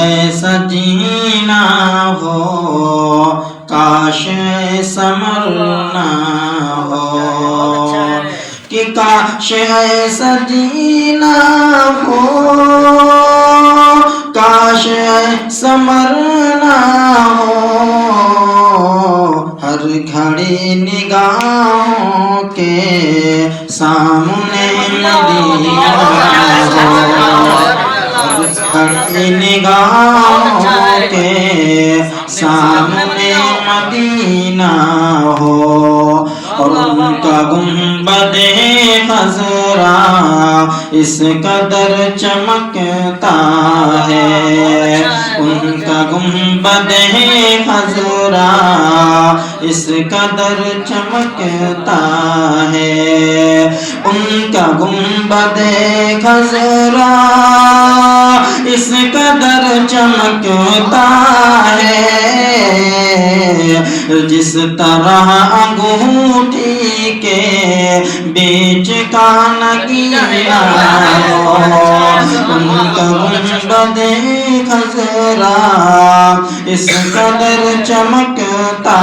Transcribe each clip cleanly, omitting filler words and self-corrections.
ایسا جینا ہو کاش ایسا مرنا ہو کہ کاش ایسا جینا ہو کاش ایسا مرنا ہو ہر گھڑی نگاہوں کے سامنے مدینہ ہو ہر گھڑی نگاہوں کے سامنے مدینہ ہو اور ان کا گنبد خضرا اس قدر چمکتا ہے ان کا گنبد خضرا اس قدر چمکتا ہے ان کا گنبد خضرا اس قدر چمکتا ہے جس طرح انگوٹھی کے بیچ کا نگینا ہو ان کا گنبد خضرا اس قدر چمکتا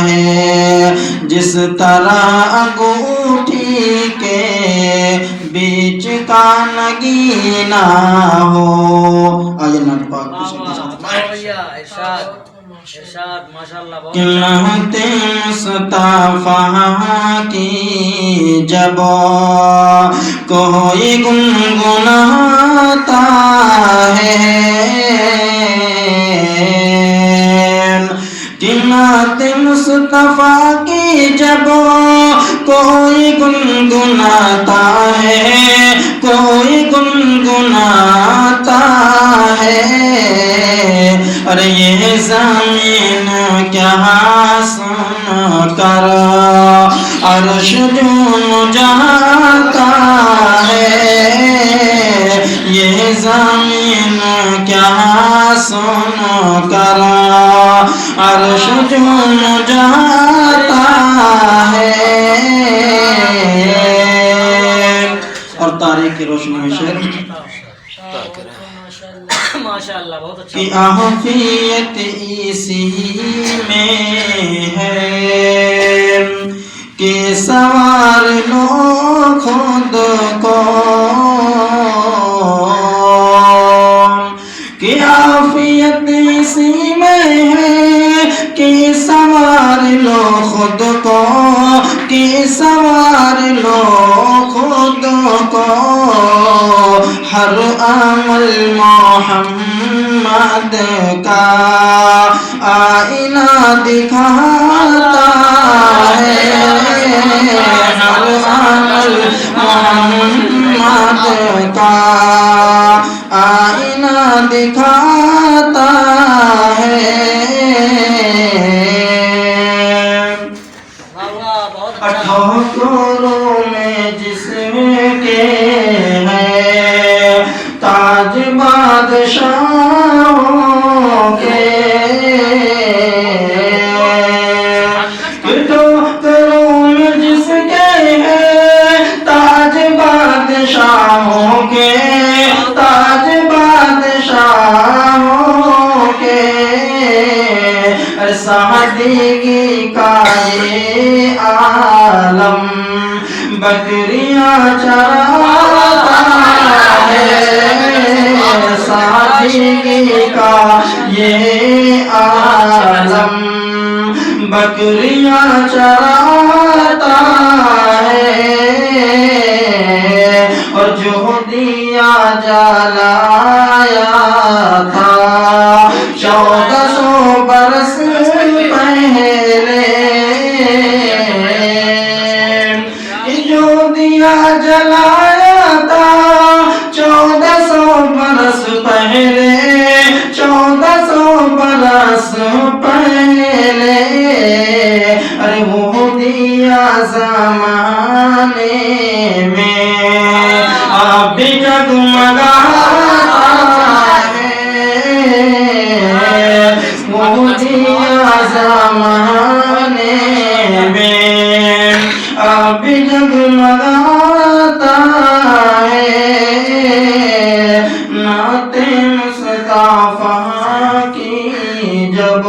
ہے جس طرح انگوٹھی کے بیچ کا نگینا ہو آیت نمبر پاک قیمت مصطفیٰ کی جب کوئی گنگناتا ہے قیمت مصطفیٰ کی جب کوئی گنگناتا ہے کوئی گنگناتا ہے ارے یہ زمین کیا سن کر عرش جھوم جاتا ہے یہ زمین کیا سن کر عرش جھوم جاتا ہے اور تاریخ کی روشنی میں شعر کی عافیت اسی میں ہے کہ سوار لو خود کو کی عافیت اسی میں ہے کہ سوار لو خود کو کہ سوار لو خود کو ہر عمل محمد کا آئینہ دکھاتا ہے ہر عمل محمد کا آئینہ دکھاتا ہے اٹھاروں میں جسم کے تاج بادشاہوں کے ٹوکروں میں جس کے ہیں تاج بادشاہوں کے تاج بادشاہوں کے سعدی کا یہ عالم بکریاں چراتا ہے سعدی کا یہ عالم بکریاں چراتا ہے اور جو دیا جلایا تھا 1400 برس پہلے جو دیا جلایا تھا 1400 برس پہلے 1400 برس پہلے ارے وہ دیا زمانے میں اب بھی جگمگاتا ہے وہ دیا زمانے میں اب بھی جگمگاتا ہے نعت تا فہاں کی جب